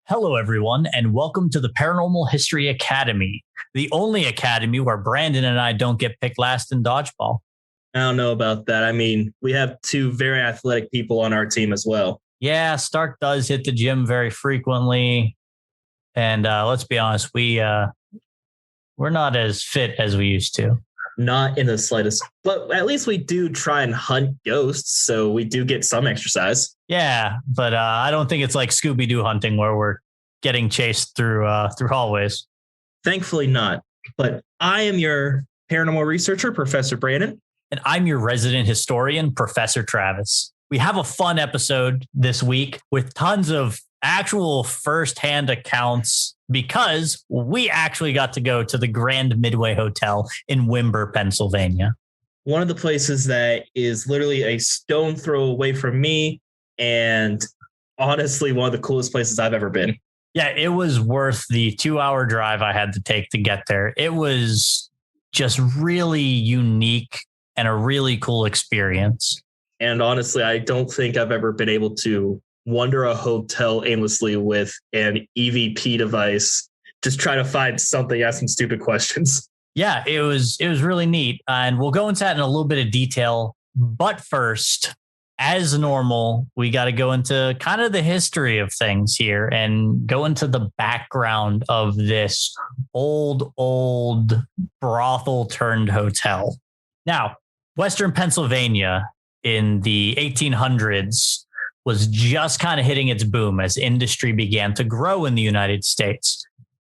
Hello, everyone, and welcome to the Paranormal History Academy, the only academy where Brandon and I don't get picked last in dodgeball. I don't know about that. I mean, we have two very athletic people on our team as well. Yeah, Stark does hit the gym very frequently, and let's be honest, we're not as fit as we used to. Not in the slightest, but at least we do try and hunt ghosts, so we do get some exercise. Yeah, but I don't think it's like Scooby-Doo hunting where we're getting chased through hallways. Thankfully not. But I am your paranormal researcher, Professor Brandon. And I'm your resident historian, Professor Travis. We have a fun episode this week with tons of actual firsthand accounts because we actually got to go to the Grand Midway Hotel in Windber, Pennsylvania. One of the places that is literally a stone throw away from me, and honestly, one of the coolest places I've ever been. Yeah, it was worth the 2-hour drive I had to take to get there. It was just really unique and a really cool experience. And honestly, I don't think I've ever been able to wander a hotel aimlessly with an EVP device, just try to find something, ask some stupid questions. Yeah, it was really neat. And we'll go into that in a little bit of detail. But first, as normal, we got to go into kind of the history of things here and go into the background of this old brothel turned hotel. Now, Western Pennsylvania in the 1800s was just kind of hitting its boom as industry began to grow in the United States.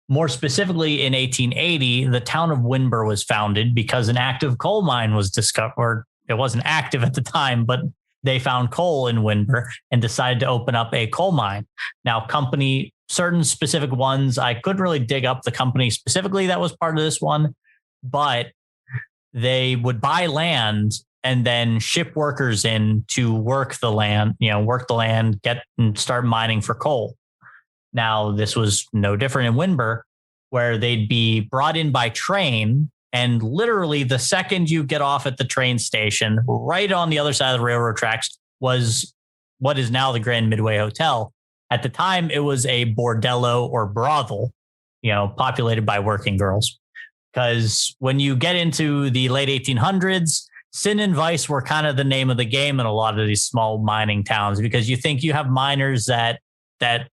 More specifically, in 1880, the town of Windber was founded because an active coal mine was discovered. Or it wasn't active at the time, but they found coal in Windber and decided to open up a coal mine. Now, certain specific ones, I couldn't really dig up the company specifically that was part of this one, but they would buy land and then ship workers in to work the land, get and start mining for coal. Now, this was no different in Windber, where they'd be brought in by train. And literally the second you get off at the train station, right on the other side of the railroad tracks was what is now the Grand Midway Hotel. At the time, it was a bordello or brothel, populated by working girls. Because when you get into the late 1800s, sin and vice were kind of the name of the game in a lot of these small mining towns, because you think you have miners that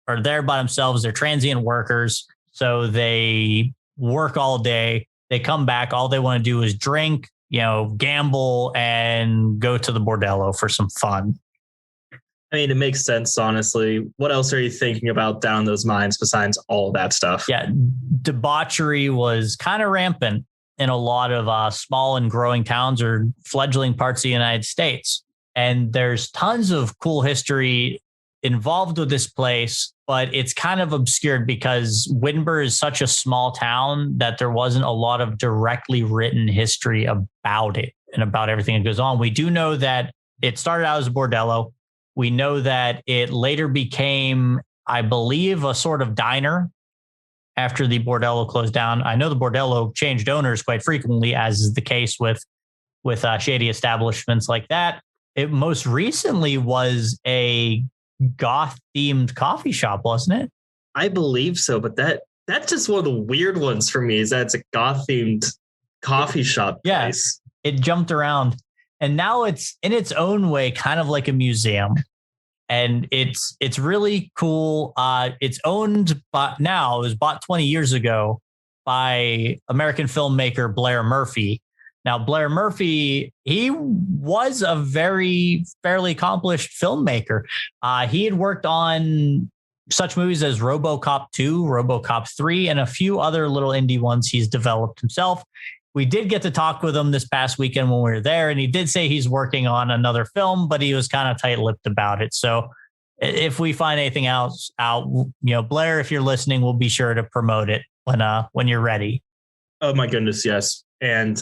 are there by themselves. They're transient workers. So they work all day. They come back. All they want to do is drink, gamble, and go to the bordello for some fun. I mean, it makes sense, honestly. What else are you thinking about down those mines besides all of that stuff? Yeah, debauchery was kind of rampant in a lot of small and growing towns or fledgling parts of the United States. And there's tons of cool history involved with this place, but it's kind of obscured because Windber is such a small town that there wasn't a lot of directly written history about it and about everything that goes on. We do know that it started out as a bordello. We know that it later became, I believe, a sort of diner after the bordello closed down. I know the bordello changed owners quite frequently, as is the case with shady establishments like that. It most recently was a goth-themed coffee shop, wasn't it? I believe so, but that's just one of the weird ones for me, is that it's a goth-themed coffee shop place. Yeah, it jumped around. And now it's in its own way kind of like a museum. And it's really cool. It's owned by now, it was bought 20 years ago by American filmmaker Blair Murphy. Now, Blair Murphy, he was a fairly accomplished filmmaker. He had worked on such movies as RoboCop 2, RoboCop 3, and a few other little indie ones he's developed himself. We did get to talk with him this past weekend when we were there, and he did say he's working on another film, but he was kind of tight-lipped about it. So if we find anything else out, Blair, if you're listening, we'll be sure to promote it when you're ready. Oh my goodness, yes. And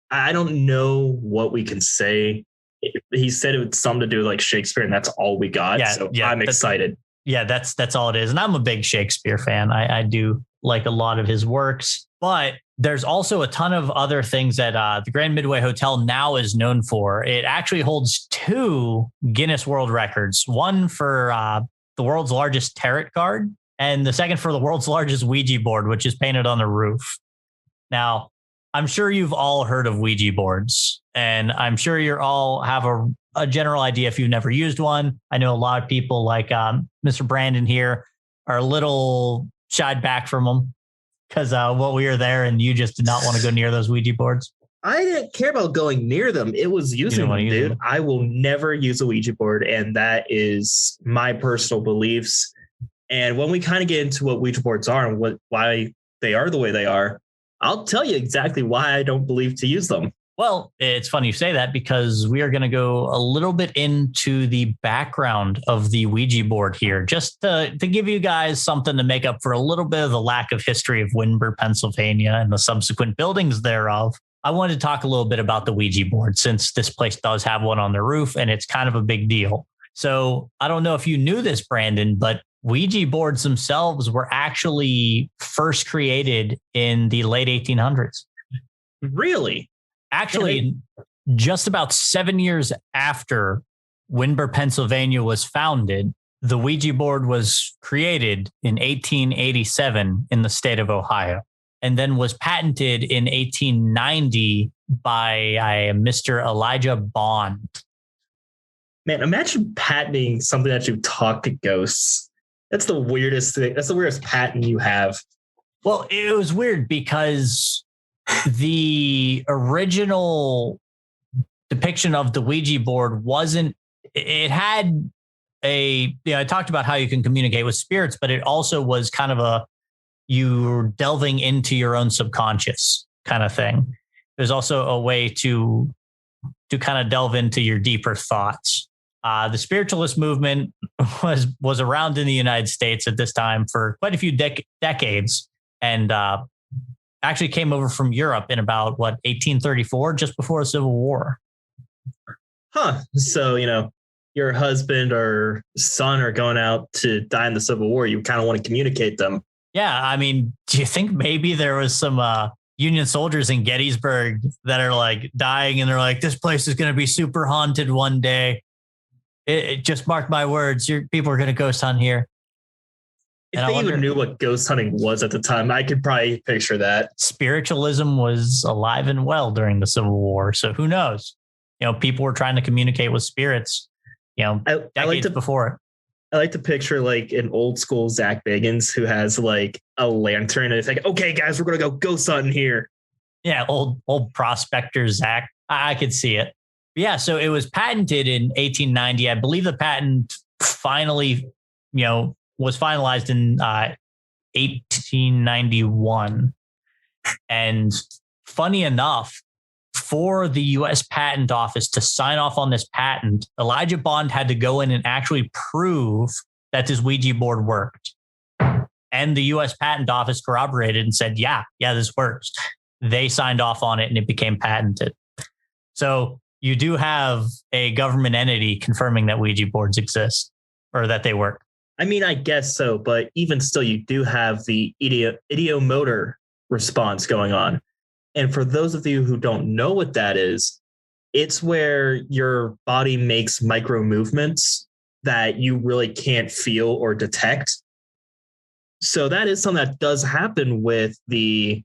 I don't know what we can say. He said it was something to do with like Shakespeare, and that's all we got. Yeah, I'm excited. Yeah, that's all it is. And I'm a big Shakespeare fan. I do like a lot of his works, but there's also a ton of other things that the Grand Midway Hotel now is known for. It actually holds 2 Guinness World Records, one for the world's largest tarot card and the second for the world's largest Ouija board, which is painted on the roof. Now, I'm sure you've all heard of Ouija boards, and I'm sure you all have a general idea if you've never used one. I know a lot of people like Mr. Brandon here are a little shied back from them because we were there and you just did not want to go near those Ouija boards. I didn't care about going near them. It was using them, dude. Them. I will never use a Ouija board, and that is my personal beliefs. And when we kind of get into what Ouija boards are and why they are the way they are, I'll tell you exactly why I don't believe to use them. Well, it's funny you say that because we are going to go a little bit into the background of the Ouija board here, just to give you guys something to make up for a little bit of the lack of history of Windber, Pennsylvania, and the subsequent buildings thereof. I wanted to talk a little bit about the Ouija board since this place does have one on the roof and it's kind of a big deal. So I don't know if you knew this, Brandon, but Ouija boards themselves were actually first created in the late 1800s. Really? Actually, just about 7 years after Windber, Pennsylvania was founded, the Ouija board was created in 1887 in the state of Ohio, and then was patented in 1890 by Mr. Elijah Bond. Man, imagine patenting something that you talk to ghosts. That's the weirdest thing. That's the weirdest patent you have. Well, it was weird because the original depiction of the Ouija board it had I talked about how you can communicate with spirits, but it also was kind of you're delving into your own subconscious kind of thing. There's also a way to kind of delve into your deeper thoughts. The Spiritualist Movement was around in the United States at this time for quite a few decades, and actually came over from Europe in about 1834, just before the Civil War. Huh. So, your husband or son are going out to die in the Civil War. You kind of want to communicate them. Yeah. I mean, do you think maybe there was some Union soldiers in Gettysburg that are like dying and they're like, this place is going to be super haunted one day? It just mark my words. People are going to ghost hunt here. If they even knew what ghost hunting was at the time, I could probably picture that. Spiritualism was alive and well during the Civil War. So who knows? People were trying to communicate with spirits, decades before it. I like to picture like an old school Zach Bagans who has like a lantern and it's like, okay, guys, we're going to go ghost hunting here. Yeah. Old prospector Zach. I could see it. Yeah. So it was patented in 1890. I believe the patent finally, was finalized in 1891. And funny enough, for the U.S. Patent Office to sign off on this patent, Elijah Bond had to go in and actually prove that this Ouija board worked. And the U.S. Patent Office corroborated and said, yeah, this works. They signed off on it and it became patented. So you do have a government entity confirming that Ouija boards exist or that they work. I mean, I guess so, but even still, you do have the ideomotor response going on. And for those of you who don't know what that is, it's where your body makes micro movements that you really can't feel or detect. So that is something that does happen with the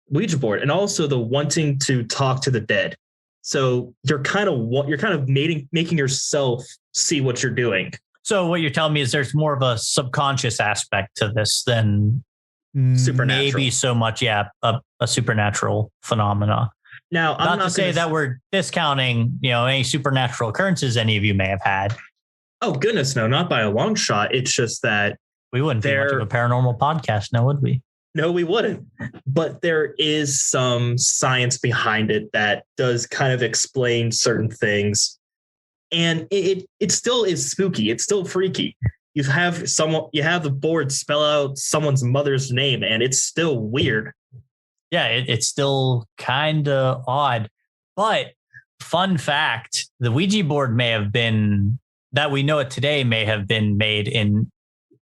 Ouija board, and also the wanting to talk to the dead. So you're kind of making yourself see what you're doing. So what you're telling me is there's more of a subconscious aspect to this than supernatural. Maybe so much, a supernatural phenomena. Now, I'm not to say that we're discounting, any supernatural occurrences any of you may have had. Oh goodness, no, not by a long shot. It's just that we wouldn't be much of a paranormal podcast, now would we? No, we wouldn't. But there is some science behind it that does kind of explain certain things. And it still is spooky. It's still freaky. You have the board spell out someone's mother's name, and it's still weird. Yeah, it's still kind of odd. But fun fact, the Ouija board that we know it today may have been made in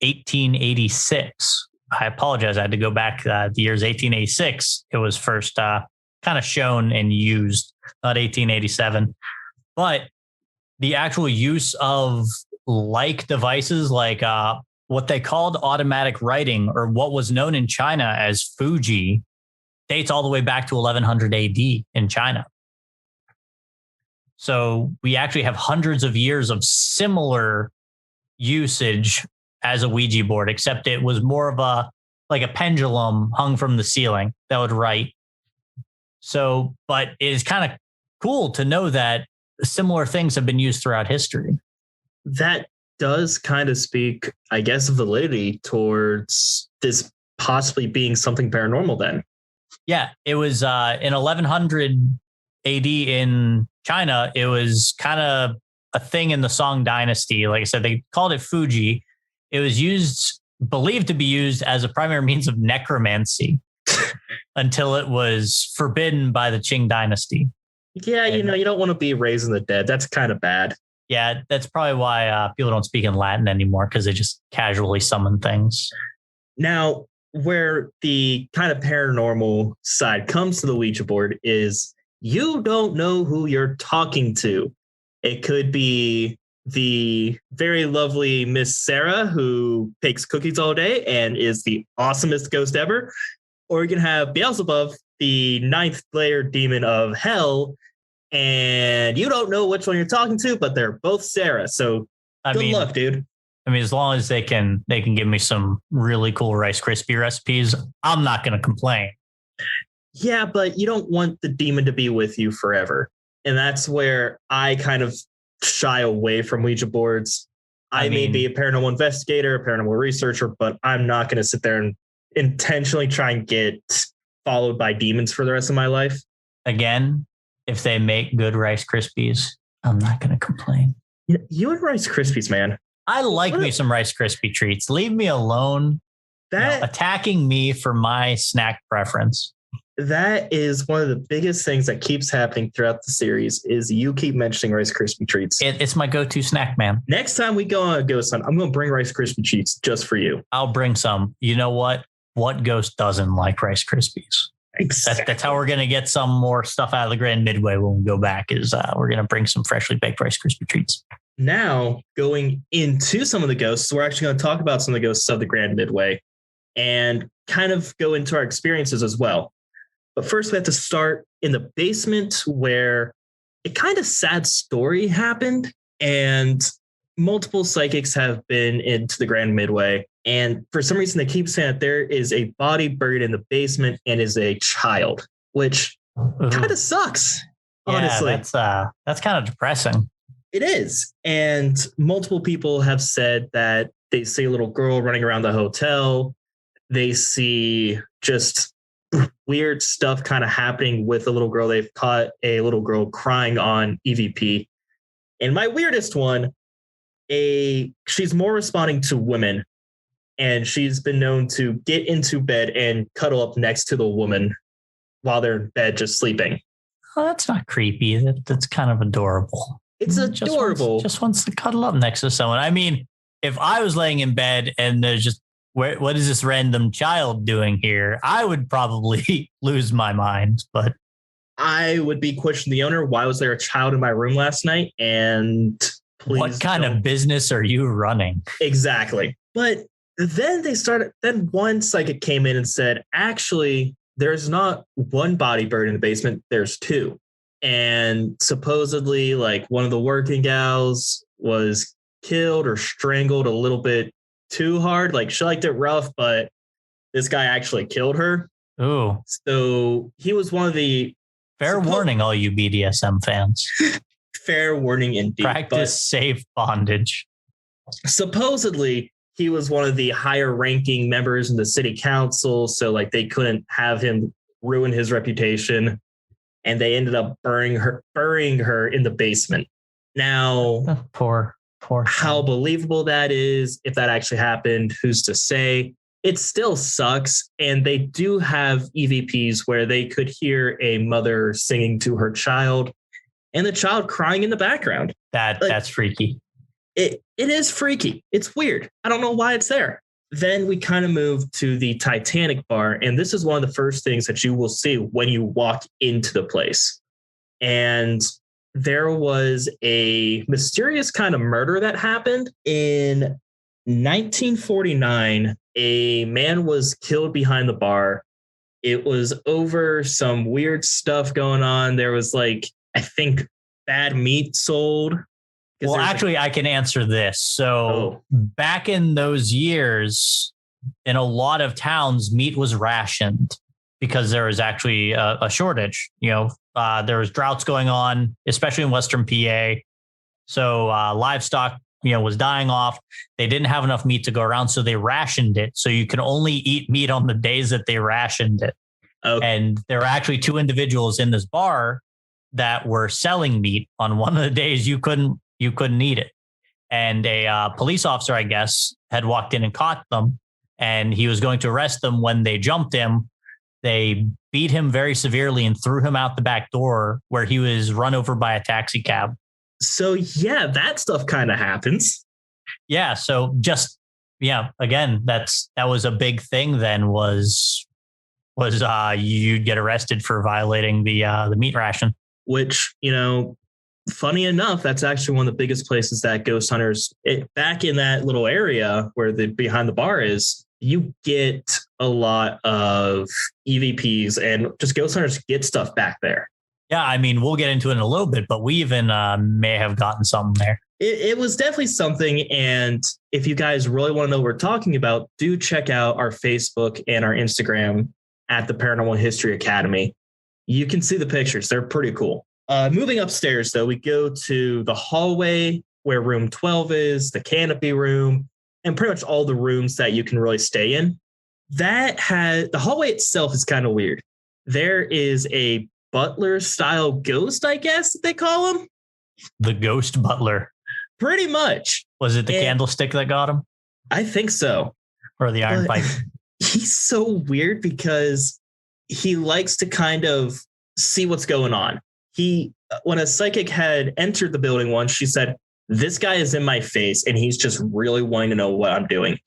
1886. I apologize. I had to go back the years 1886. It was first kind of shown and used, not 1887. But the actual use of like devices like what they called automatic writing, or what was known in China as Fuji, dates all the way back to 1100 AD in China. So we actually have hundreds of years of similar usage as a Ouija board, except it was more of a pendulum hung from the ceiling that would write. So, but it is kind of cool to know that similar things have been used throughout history. That does kind of speak, I guess, validity towards this possibly being something paranormal then. Yeah, it was in 1100 AD in China. It was kind of a thing in the Song dynasty. Like I said, they called it Fuji. It was believed to be used as a primary means of necromancy until it was forbidden by the Qing dynasty. Yeah, you don't want to be raising the dead. That's kind of bad. Yeah, that's probably why people don't speak in Latin anymore, because they just casually summon things. Now, where the kind of paranormal side comes to the Ouija board is you don't know who you're talking to. It could be the very lovely Miss Sarah, who bakes cookies all day and is the awesomest ghost ever. Or you can have Beelzebub, the ninth layer demon of hell, and you don't know which one you're talking to, but they're both Sarah. So good luck, dude. I mean, as long as they can give me some really cool Rice Krispie recipes, I'm not going to complain. Yeah, but you don't want the demon to be with you forever. And that's where I kind of shy away from Ouija boards. I may be a paranormal investigator, a paranormal researcher, but I'm not going to sit there and intentionally try and get followed by demons for the rest of my life. Again, if they make good Rice Krispies, I'm not going to complain. You and Rice Krispies, man. I like me some Rice Krispie treats. Leave me alone. Attacking me for my snack preference. That is one of the biggest things that keeps happening throughout the series is you keep mentioning Rice Krispie treats. It's my go-to snack, man. Next time we go on a ghost hunt, I'm going to bring Rice Krispie treats just for you. I'll bring some. You know what? What ghost doesn't like Rice Krispies? Exactly. That's how we're going to get some more stuff out of the Grand Midway when we go back, is we're going to bring some freshly baked Rice Krispie treats. Now, going into some of the ghosts, we're actually going to talk about some of the ghosts of the Grand Midway and kind of go into our experiences as well. But first, we have to start in the basement, where a kind of sad story happened, and multiple psychics have been into the Grand Midway. And for some reason, they keep saying that there is a body buried in the basement and is a child, which kind of sucks, honestly. That's kind of depressing. It is. And multiple people have said that they see a little girl running around the hotel. They see just weird stuff kind of happening with a little girl. They've caught a little girl crying on EVP. And my weirdest one, she's more responding to women. And she's been known to get into bed and cuddle up next to the woman while they're in bed just sleeping. Oh, that's not creepy. That's kind of adorable. It's adorable. Just wants to cuddle up next to someone. I mean, if I was laying in bed and there's just, what is this random child doing here? I would probably lose my mind, but I would be questioning the owner. Why was there a child in my room last night? And please, what kind of business are you running? Exactly. But then one psychic came in and said, actually, there's not one body buried in the basement. There's two. And supposedly, like, one of the working gals was killed or strangled a little bit too hard. Like, she liked it rough, but this guy actually killed her. Ooh. So he was one of the... Fair warning, all you BDSM fans. Fair warning indeed. Practice safe bondage. Supposedly, he was one of the higher ranking members in the city council. So, like, they couldn't have him ruin his reputation. And they ended up burying her in the basement. Now, poor. How believable that is, if that actually happened, who's to say? It still sucks. And they do have EVPs where they could hear a mother singing to her child and the child crying in the background. That's freaky. It is freaky. It's weird. I don't know why it's there. Then we kind of move to the Titanic Bar. And this is one of the first things that you will see when you walk into the place. And there was a mysterious kind of murder that happened in 1949, a man was killed behind the bar. It was over some weird stuff going on. There was like, I think, bad meat sold. Well, actually, I can answer this. So back in those years, in a lot of towns, meat was rationed because there was actually a shortage. There was droughts going on, especially in Western PA. So livestock, was dying off. They didn't have enough meat to go around, so they rationed it. So you can only eat meat on the days that they rationed it. Okay. And there were actually two individuals in this bar that were selling meat on one of the days you couldn't eat it. And a police officer, I guess, had walked in and caught them, and he was going to arrest them. When they jumped him, they beat him very severely and threw him out the back door, where he was run over by a taxi cab. So, yeah, that stuff kind of happens. Yeah. So again, that was a big thing then was you'd get arrested for violating the meat ration. Which, funny enough, that's actually one of the biggest places that ghost hunters, back in that little area where the behind the bar is, you get a lot of EVPs and just ghost hunters get stuff back there. Yeah, I mean, we'll get into it in a little bit, but we even may have gotten something there. It was definitely something. And if you guys really want to know what we're talking about, do check out our Facebook and our Instagram at the Paranormal History Academy. You can see the pictures. They're pretty cool. Moving upstairs, though, we go to the hallway where room 12 is, the Canopy Room, and pretty much all the rooms that you can really stay in. The hallway itself is kind of weird. There is a butler-style ghost, I guess they call him. The ghost butler. Pretty much. Was it the candlestick that got him? I think so. Or the iron pipe. He's so weird because he likes to kind of see what's going on. When a psychic had entered the building once, she said, "This guy is in my face and he's just really wanting to know what I'm doing."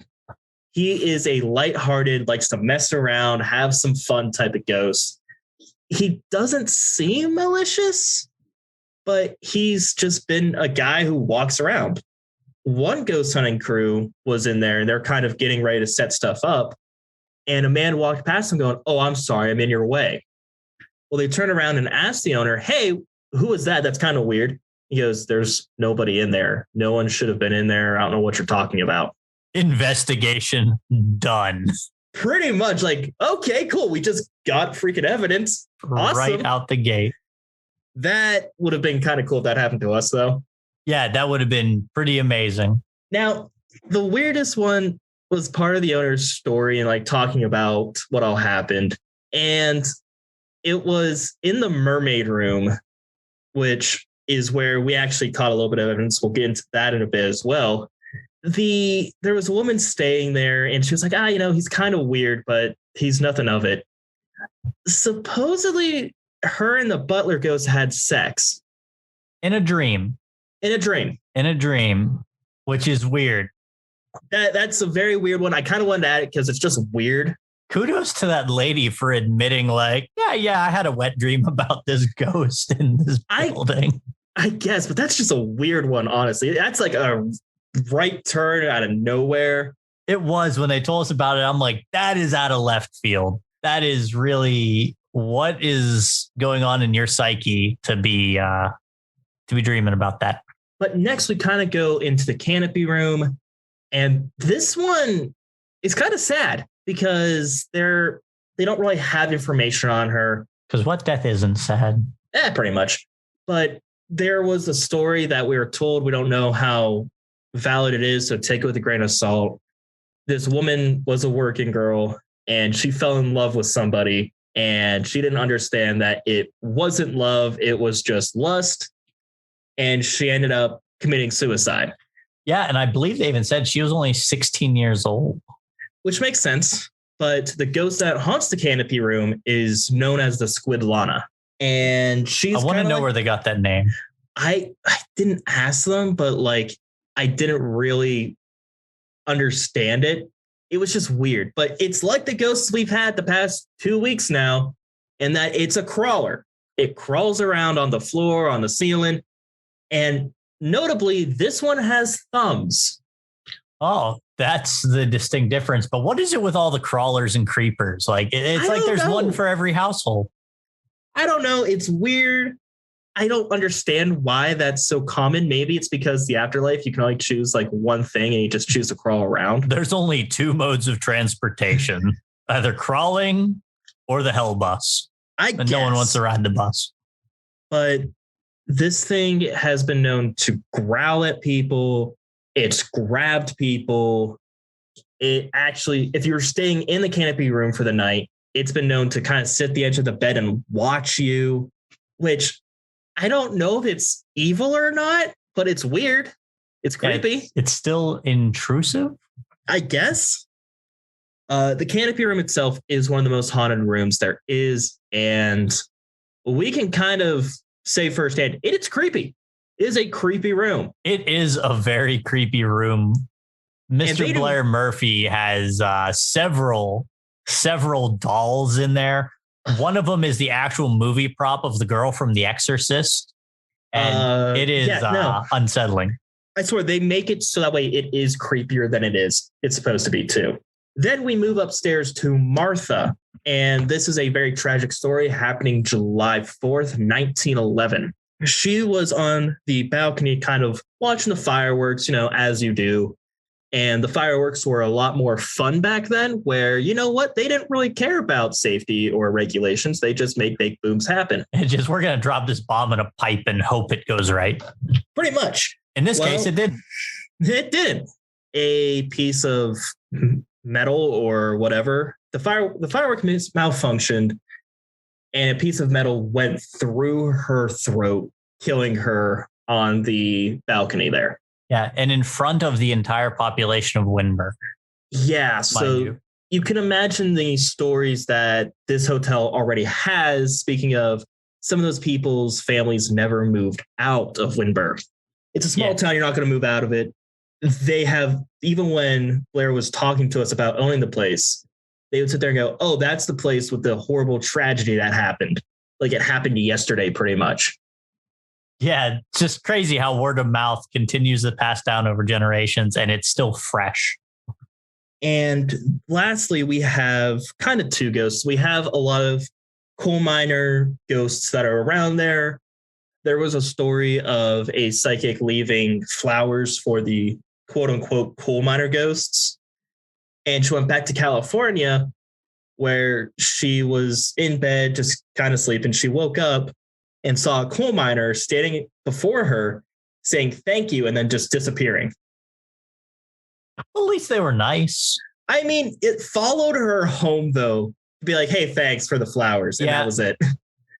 He is a lighthearted, likes to mess around, have some fun type of ghost. He doesn't seem malicious, but he's just been a guy who walks around. One ghost hunting crew was in there and they're kind of getting ready to set stuff up. And a man walked past them going, "Oh, I'm sorry, I'm in your way." Well, they turn around and ask the owner, "Hey, who is that? That's kind of weird." He goes, "There's nobody in there. No one should have been in there. I don't know what you're talking about." Investigation done. Pretty much like, okay, cool. We just got freaking evidence. Awesome. Right out the gate. That would have been kind of cool if that happened to us, though. Yeah, that would have been pretty amazing. Now, the weirdest one was part of the owner's story and like talking about what all happened. And it was in the mermaid room, which is where we actually caught a little bit of evidence. We'll get into that in a bit as well. There was a woman staying there and she was like, he's kind of weird, but he's nothing of it. Supposedly her and the butler ghost had sex. In a dream, which is weird. That's a very weird one. I kind of wanted to add it because it's just weird. Kudos to that lady for admitting like, yeah, I had a wet dream about this ghost in this building. I guess, but that's just a weird one, honestly. That's like a right turn out of nowhere. It was when they told us about it. I'm like, that is out of left field. That is really what is going on in your psyche to be dreaming about that. But next we kind of go into the Canopy Room. And this one is kind of sad because they don't really have information on her. Because what death isn't sad? Pretty much. But there was a story that we were told. We don't know how valid it is, so take it with a grain of salt. This woman was a working girl and she fell in love with somebody and she didn't understand that it wasn't love. It was just lust. And she ended up committing suicide. Yeah. And I believe they even said she was only 16 years old. Which makes sense. But the ghost that haunts the Canopy Room is known as the Squidlana. And I want to know where they got that name. I didn't ask them, but like, I didn't really understand it. It was just weird, but it's like the ghosts we've had the past 2 weeks now, and that it's a crawler. It crawls around on the floor, on the ceiling. And notably, this one has thumbs. Oh, That's the distinct difference. But what is it with all the crawlers and creepers? Like it's like there's one for every household. I don't know. It's weird. I don't understand why that's so common. Maybe it's because the afterlife, you can only choose like one thing and you just choose to crawl around. There's only two modes of transportation, either crawling or the hell bus. And no one wants to ride the bus. But this thing has been known to growl at people. It's grabbed people. It actually, if you're staying in the Canopy Room for the night, it's been known to kind of sit at the edge of the bed and watch you, which I don't know if it's evil or not, but it's weird. It's creepy. It's still intrusive, I guess. The Canopy Room itself is one of the most haunted rooms there is. And we can kind of say firsthand, it's creepy. It is a creepy room. It is a very creepy room. Mr. Blair Murphy has several dolls in there. One of them is the actual movie prop of the girl from The Exorcist. And it is unsettling. I swear they make it so that way it is creepier than it's supposed to be too. Then we move upstairs to Martha. And this is a very tragic story happening July 4th, 1911. She was on the balcony kind of watching the fireworks, as you do. And the fireworks were a lot more fun back then where, you know what, they didn't really care about safety or regulations. They just make big booms happen. We're going to drop this bomb in a pipe and hope it goes right. Pretty much. In this case, it did. It did. A piece of metal or whatever. The firework malfunctioned and a piece of metal went through her throat, killing her on the balcony there. Yeah, and in front of the entire population of Windber. Yeah, so you can imagine the stories that this hotel already has. Speaking of, some of those people's families never moved out of Windber. It's a small town. You're not going to move out of it. They have, even when Blair was talking to us about owning the place, they would sit there and go, oh, that's the place with the horrible tragedy that happened. Like it happened yesterday, pretty much. Yeah, it's just crazy how word of mouth continues to pass down over generations and it's still fresh. And lastly, we have kind of two ghosts. We have a lot of coal miner ghosts that are around there. There was a story of a psychic leaving flowers for the quote unquote coal miner ghosts. And she went back to California where she was in bed, just kind of sleeping. She woke up and saw a coal miner standing before her saying thank you and then just disappearing. Well, at least they were nice. I mean, it followed her home, though, to be like, hey, thanks for the flowers. And that was it.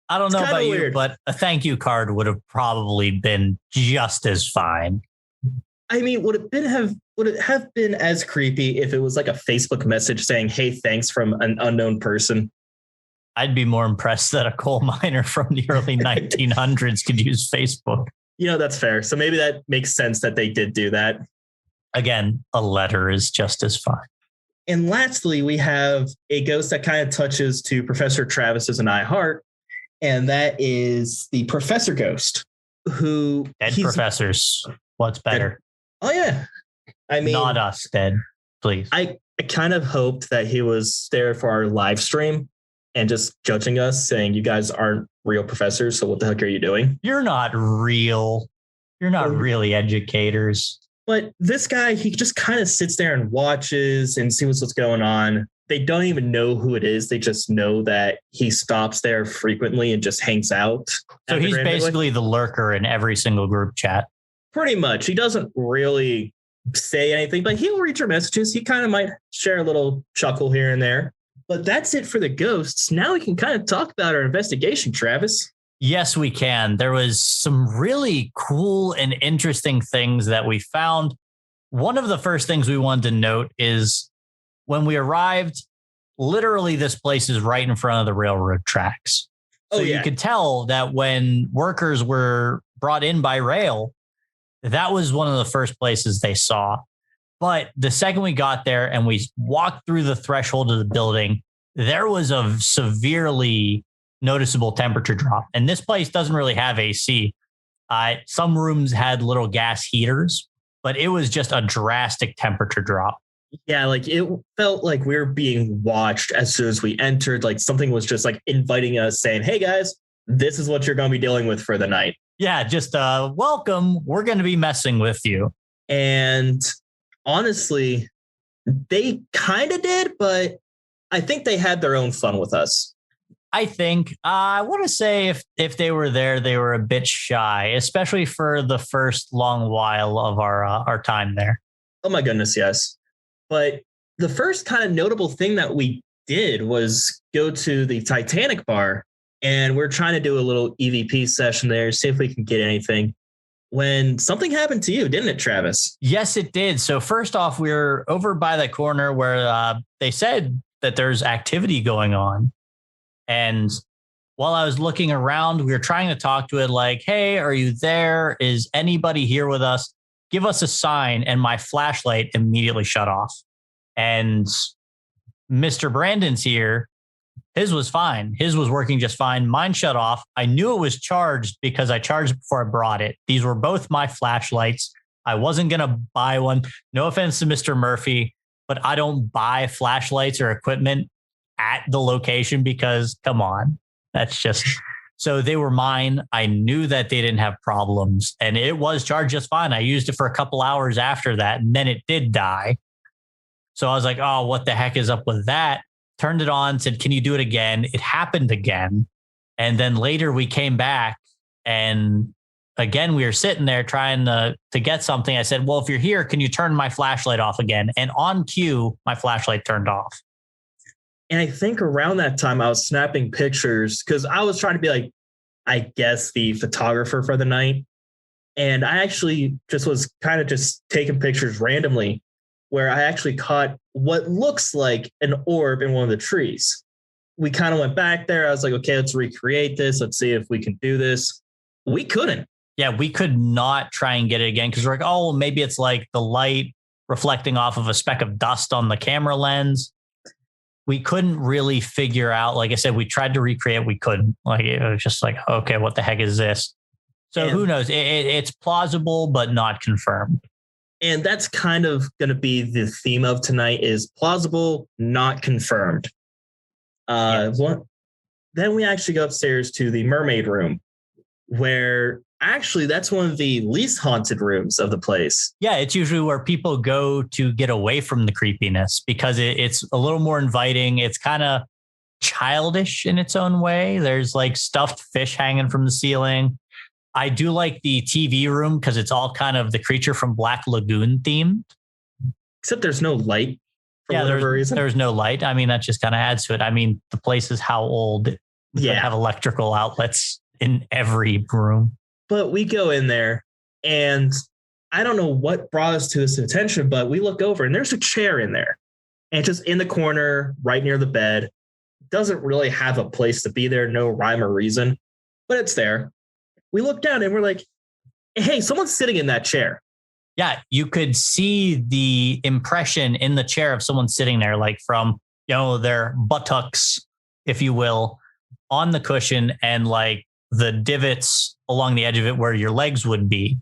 I don't know about you, but a thank you card would have probably been just as fine. I mean, would it have been as creepy if it was like a Facebook message saying, hey, thanks from an unknown person? I'd be more impressed that a coal miner from the early 1900s could use Facebook. That's fair. So maybe that makes sense that they did do that. Again, a letter is just as fine. And lastly, we have a ghost that kind of touches to Professor Travis's and I heart, and that is the Professor Ghost, who... Dead professors. What's better? Oh, yeah. I mean... Not us, dead, please. I kind of hoped that he was there for our live stream and just judging us, saying you guys aren't real professors, so what the heck are you doing? You're not real. You're not really educators. But this guy, he just kind of sits there and watches and sees what's going on. They don't even know who it is. They just know that he stops there frequently and just hangs out. So he's basically the lurker in every single group chat. Pretty much. He doesn't really say anything, but he'll read your messages. He kind of might share a little chuckle here and there. But that's it for the ghosts. Now we can kind of talk about our investigation, Travis. Yes, we can. There was some really cool and interesting things that we found. One of the first things we wanted to note is when we arrived, literally this place is right in front of the railroad tracks. So you could tell that when workers were brought in by rail, that was one of the first places they saw. But the second we got there and we walked through the threshold of the building, there was a severely noticeable temperature drop. And this place doesn't really have AC. Some rooms had little gas heaters, but it was just a drastic temperature drop. Yeah, like it felt like we were being watched as soon as we entered. Like something was just like inviting us, saying, "Hey guys, this is what you're going to be dealing with for the night." Yeah, just welcome. We're going to be messing with you. And honestly, they kind of did, but I think they had their own fun with us. I think I want to say if they were there, they were a bit shy, especially for the first long while of our time there. Oh my goodness, yes. But the first kind of notable thing that we did was go to the Titanic Bar, and we're trying to do a little EVP session there, see if we can get anything. When something happened to you, didn't it, Travis? Yes, it did. So first off, we were over by that corner where they said that there's activity going on. And while I was looking around, we were trying to talk to it like, hey, are you there? Is anybody here with us? Give us a sign. And my flashlight immediately shut off. And Mr. Brandon's here. His was fine. His was working just fine. Mine shut off. I knew it was charged because I charged it before I brought it. These were both my flashlights. I wasn't going to buy one. No offense to Mr. Murphy, but I don't buy flashlights or equipment at the location because, come on, that's just... So they were mine. I knew that they didn't have problems, and it was charged just fine. I used it for a couple hours after that, and then it did die. So I was like, oh, what the heck is up with that? Turned it on, said, can you do it again? It happened again. And then later we came back, and again, we were sitting there trying to get something. I said, well, if you're here, can you turn my flashlight off again? And on cue, my flashlight turned off. And I think around that time I was snapping pictures because I was trying to be like, I guess, the photographer for the night. And I actually just was kind of just taking pictures randomly where I actually caught what looks like an orb in one of the trees. We kind of went back there. I was like, okay, let's recreate this. Let's see if we can do this. We couldn't. Yeah, we could not try and get it again because we're like, oh, maybe it's like the light reflecting off of a speck of dust on the camera lens. We couldn't really figure out. Like I said, we tried to recreate. We couldn't. Like it was just like, okay, what the heck is this? So who knows? It's plausible, but not confirmed. And that's kind of going to be the theme of tonight: is plausible, not confirmed. Yes. Then we actually go upstairs to the mermaid room, where actually that's one of the least haunted rooms of the place. Yeah, it's usually where people go to get away from the creepiness because it's a little more inviting. It's kind of childish in its own way. There's like stuffed fish hanging from the ceiling. I do like the TV room because it's all kind of the Creature from Black Lagoon themed. Except there's no light for whatever reason. There's no light. I mean, that just kind of adds to it. I mean, the place is how old? They have electrical outlets in every room. But we go in there, and I don't know what brought us to this attention, but we look over, and there's a chair in there. And it's just in the corner, right near the bed. Doesn't really have a place to be there, no rhyme or reason, but it's there. We look down, and we're like, hey, someone's sitting in that chair. Yeah, you could see the impression in the chair of someone sitting there, like from, their buttocks, if you will, on the cushion, and like the divots along the edge of it where your legs would be.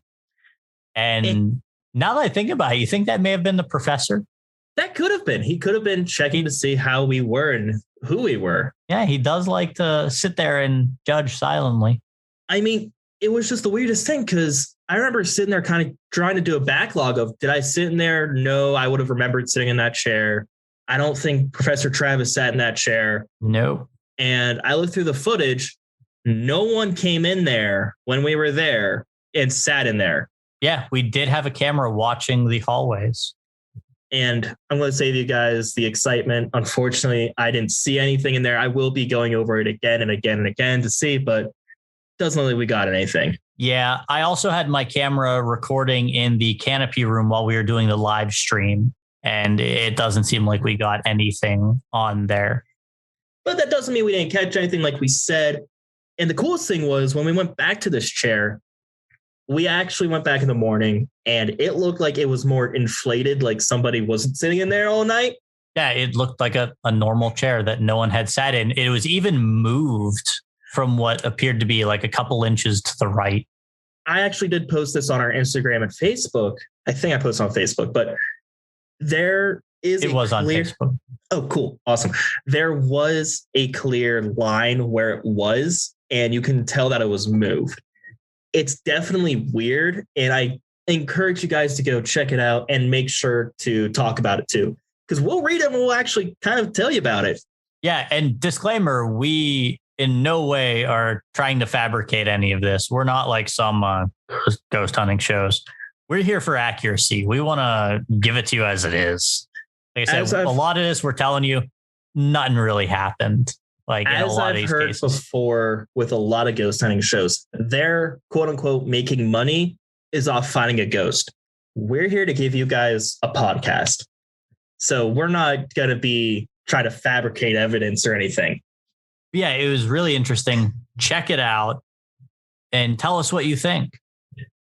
And now that I think about it, you think that may have been the professor? That could have been. He could have been checking to see how we were and who we were. Yeah, he does like to sit there and judge silently. I mean, it was just the weirdest thing because I remember sitting there kind of trying to do a backlog of, did I sit in there? No, I would have remembered sitting in that chair. I don't think Professor Travis sat in that chair. No. And I looked through the footage. No one came in there when we were there and sat in there. Yeah, we did have a camera watching the hallways. And I'm going to save you guys the excitement. Unfortunately, I didn't see anything in there. I will be going over it again and again and again to see, but doesn't look like we got anything. Yeah, I also had my camera recording in the Canopy Room while we were doing the live stream, and it doesn't seem like we got anything on there. But that doesn't mean we didn't catch anything like we said. And the coolest thing was when we went back to this chair, we actually went back in the morning and it looked like it was more inflated, like somebody wasn't sitting in there all night. Yeah, it looked like a normal chair that no one had sat in. It was even moved from what appeared to be like a couple inches to the right. I actually did post this on our Instagram and Facebook. I think I posted on Facebook, but there is It was on Facebook. Oh, cool. Awesome. There was a clear line where it was, and you can tell that it was moved. It's definitely weird, and I encourage you guys to go check it out and make sure to talk about it too, because we'll read it and we'll actually kind of tell you about it. Yeah. And disclaimer, we in no way are trying to fabricate any of this. We're not like some ghost hunting shows. We're here for accuracy. We want to give it to you as it is. Like I said, a lot of this we're telling you, nothing really happened. Like in a lot of these cases. Before with a lot of ghost hunting shows, their quote unquote making money is off finding a ghost. We're here to give you guys a podcast. So we're not going to be trying to fabricate evidence or anything. Yeah, it was really interesting. Check it out and tell us what you think.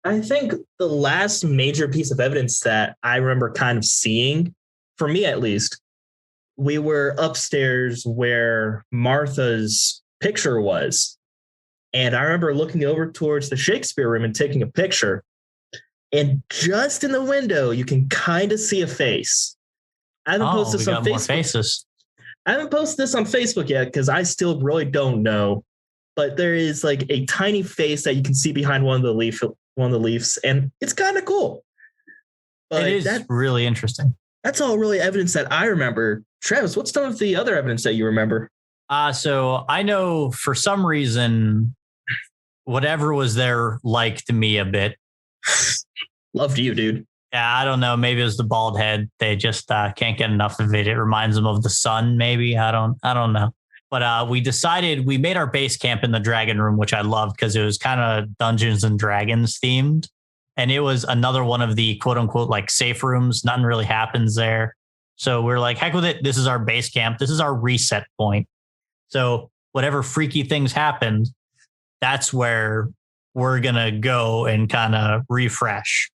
I think the last major piece of evidence that I remember kind of seeing, for me at least, we were upstairs where Martha's picture was. And I remember looking over towards the Shakespeare room and taking a picture. And just in the window, you can kind of see a face. I haven't posted this on Facebook. Faces. I haven't posted this on Facebook yet because I still really don't know. But there is like a tiny face that you can see behind one of the leaves, and it's kind of cool. But it is really interesting. That's all really evidence that I remember. Travis, what's some of the other evidence that you remember? So I know for some reason, whatever was there liked me a bit. Loved you, dude. Yeah, I don't know. Maybe it was the bald head. They just can't get enough of it. It reminds them of the sun, maybe. I don't know. But we decided we made our base camp in the Dragon Room, which I loved because it was kind of Dungeons and Dragons themed. And it was another one of the quote unquote like safe rooms. Nothing really happens there. So we're like, heck with it. This is our base camp. This is our reset point. So whatever freaky things happened, that's where we're going to go and kind of refresh.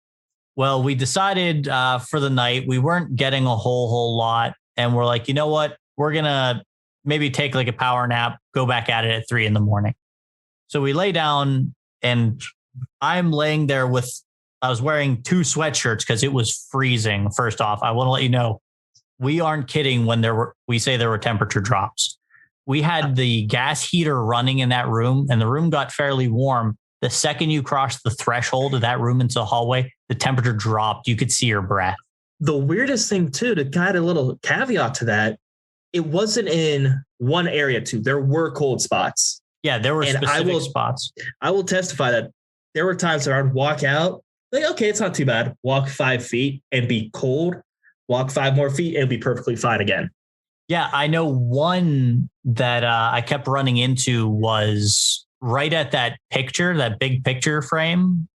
Well, we decided for the night, we weren't getting a whole lot. And we're like, you know what? We're going to maybe take like a power nap, go back at it at 3 a.m. So we lay down and I'm laying there I was wearing 2 sweatshirts because it was freezing. First off, I want to let you know, we aren't kidding when we say there were temperature drops. We had the gas heater running in that room and the room got fairly warm. The second you crossed the threshold of that room into the hallway, the temperature dropped. You could see your breath. The weirdest thing too, to add a little caveat to that, it wasn't in one area too. There were cold spots. Yeah, there were specific spots. I will testify that there were times where I'd walk out, like, okay, it's not too bad. Walk 5 feet and be cold. Walk 5 more feet and be perfectly fine again. Yeah, I know one that I kept running into was right at that big picture frame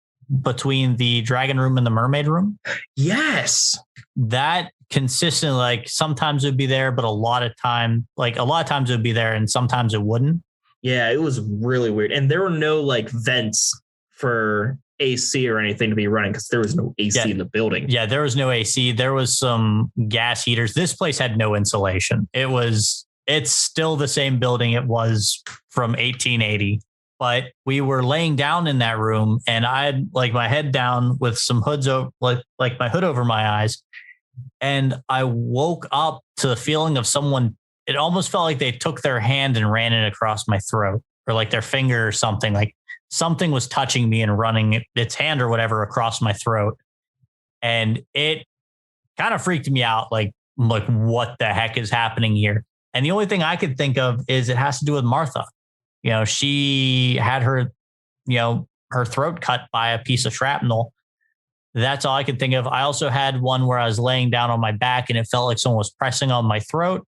between the Dragon Room and the Mermaid Room. Yes. That consistently, like sometimes it would be there, but a lot of times it would be there and sometimes it wouldn't. Yeah, it was really weird. And there were no like vents for AC or anything to be running because there was no AC in the building. Yeah, there was no AC. There was some gas heaters. This place had no insulation. It's still the same building it was from 1880. But we were laying down in that room and I had like my head down with some hoods over, like my hood over my eyes. And I woke up to the feeling of someone. It almost felt like they took their hand and ran it across my throat or like their finger or something. Like something was touching me and running its hand or whatever across my throat. And it kind of freaked me out. Like what the heck is happening here? And the only thing I could think of is it has to do with Martha. You know, she had her throat cut by a piece of shrapnel. That's all I could think of. I also had one where I was laying down on my back and it felt like someone was pressing on my throat.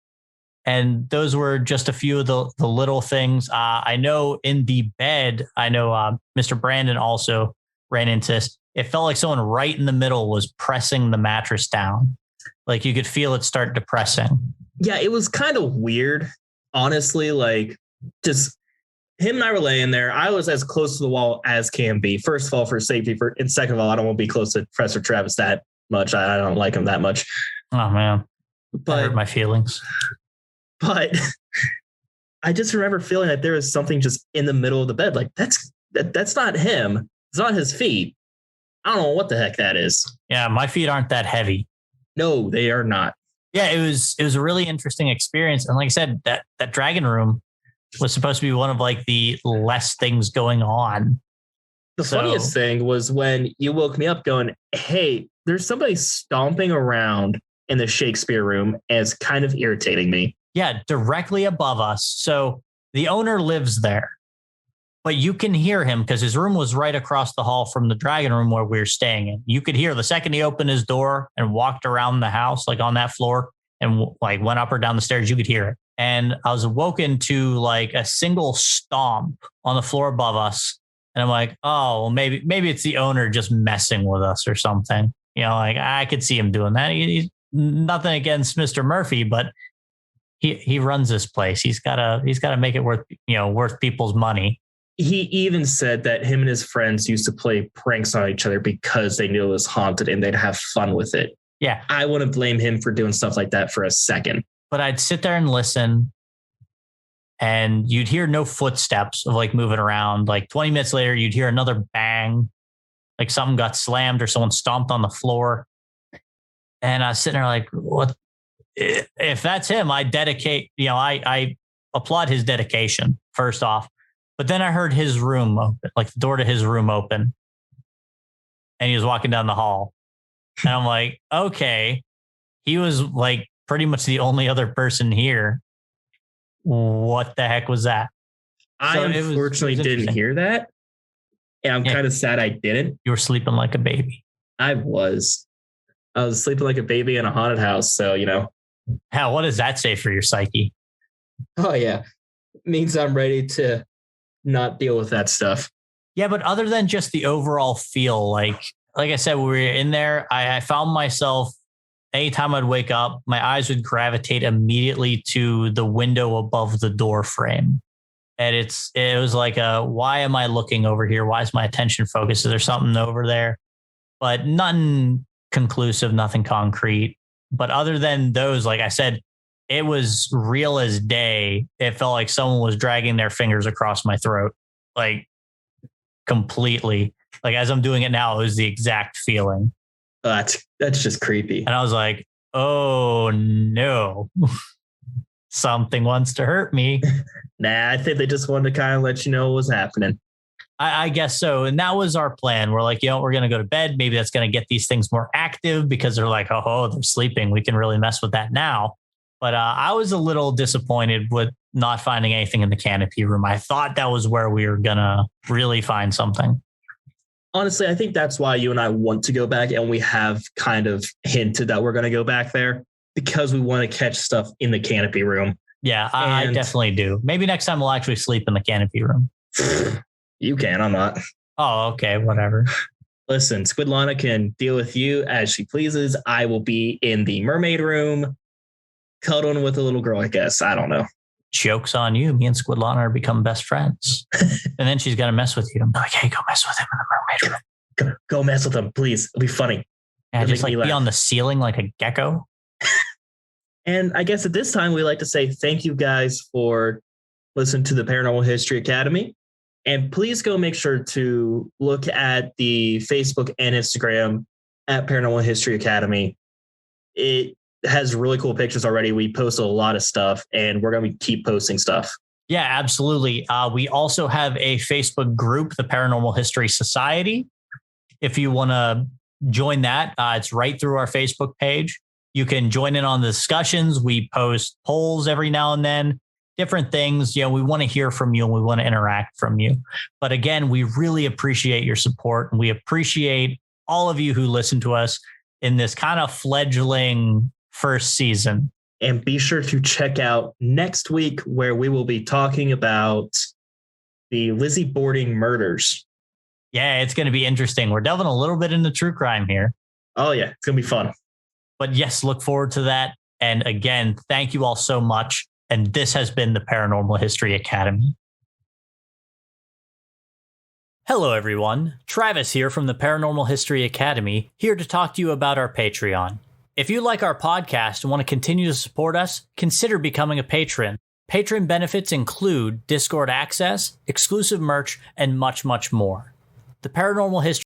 And those were just a few of the little things. I know in the bed, Mr. Brandon also ran into this. It felt like someone right in the middle was pressing the mattress down. Like you could feel it start depressing. Yeah, it was kind of weird, honestly. Like just him and I were laying there. I was as close to the wall as can be. First of all, for safety. And second of all, I don't want to be close to Professor Travis that much. I don't like him that much. Oh, man. That hurt my feelings. But I just remember feeling that there was something just in the middle of the bed. Like that's not him. It's not his feet. I don't know what the heck that is. Yeah, my feet aren't that heavy. No, they are not. Yeah, it was a really interesting experience. And like I said, that dragon room was supposed to be one of like the less things going on. The funniest thing was when you woke me up going, hey, there's somebody stomping around in the Shakespeare room, and it's kind of irritating me. Yeah, directly above us. So the owner lives there, but you can hear him because his room was right across the hall from the dragon room where we were staying in. You could hear the second he opened his door and walked around the house, like on that floor, and like went up or down the stairs, you could hear it. And I was awoken to like a single stomp on the floor above us. And I'm like, oh, well, maybe it's the owner just messing with us or something. You know, like I could see him doing that. He's nothing against Mr. Murphy, but he runs this place. He's gotta make it worth people's money. He even said that him and his friends used to play pranks on each other because they knew it was haunted and they'd have fun with it. Yeah. I wouldn't blame him for doing stuff like that for a second. But I'd sit there and listen, and you'd hear no footsteps of like moving around. Like 20 minutes later, you'd hear another bang, like something got slammed or someone stomped on the floor. And I was sitting there like, what? If that's him, I dedicate, I applaud his dedication first off. But then I heard his room open, like the door to his room open, and he was walking down the hall. And I'm like, okay, he was like pretty much the only other person here. What the heck was that? I unfortunately didn't hear that. And I'm kind of sad I didn't. You were sleeping like a baby. I was sleeping like a baby in a haunted house. So, Hell, what does that say for your psyche? Oh, yeah. It means I'm ready to not deal with that stuff. Yeah, but other than just the overall feel, like I said, we were in there. I found myself, anytime I'd wake up, my eyes would gravitate immediately to the window above the door frame. And it was like, why am I looking over here? Why is my attention focused? Is there something over there? But nothing conclusive, nothing concrete. But other than those, like I said, it was real as day. It felt like someone was dragging their fingers across my throat, like completely. Like as I'm doing it now, it was the exact feeling. That's just creepy. And I was like, oh no, something wants to hurt me. Nah, I think they just wanted to kind of let you know what was happening. I guess so. And that was our plan. We're like, we're going to go to bed. Maybe that's going to get these things more active because they're like, oh, they're sleeping. We can really mess with that now. But I was a little disappointed with not finding anything in the Canopy Room. I thought that was where we were going to really find something. Honestly, I think that's why you and I want to go back, and we have kind of hinted that we're going to go back there because we want to catch stuff in the Canopy Room. Yeah, I definitely do. Maybe next time we'll actually sleep in the Canopy Room. You can, I'm not. Oh, okay, whatever. Listen, Squidlana can deal with you as she pleases. I will be in the mermaid room, cuddling with a little girl, I guess. I don't know. Joke's on you. Me and Squidlana are become best friends. And then she's going to mess with you. I'm like, hey, go mess with him in the mermaid room. Go mess with him, please. It'll be funny. Yeah, just like be on the ceiling like a gecko. And I guess at this time, we like to say thank you guys for listening to the Paranormal History Academy. And please go make sure to look at the Facebook and Instagram at Paranormal History Academy. It has really cool pictures already. We post a lot of stuff, and we're going to keep posting stuff. Yeah, absolutely. We also have a Facebook group, the Paranormal History Society. If you want to join that, it's right through our Facebook page. You can join in on the discussions. We post polls every now and then, different things. We want to hear from you and we want to interact from you. But again, we really appreciate your support, and we appreciate all of you who listen to us in this kind of fledgling first season. And be sure to check out next week, where we will be talking about the Lizzie Borden murders. Yeah, it's going to be interesting. We're delving a little bit into true crime here. Oh, yeah. It's going to be fun. But yes, look forward to that. And again, thank you all so much. And this has been the Paranormal History Academy. Hello, everyone. Travis here from the Paranormal History Academy, here to talk to you about our Patreon. If you like our podcast and want to continue to support us, consider becoming a patron. Patron benefits include Discord access, exclusive merch, and much, much more. The Paranormal History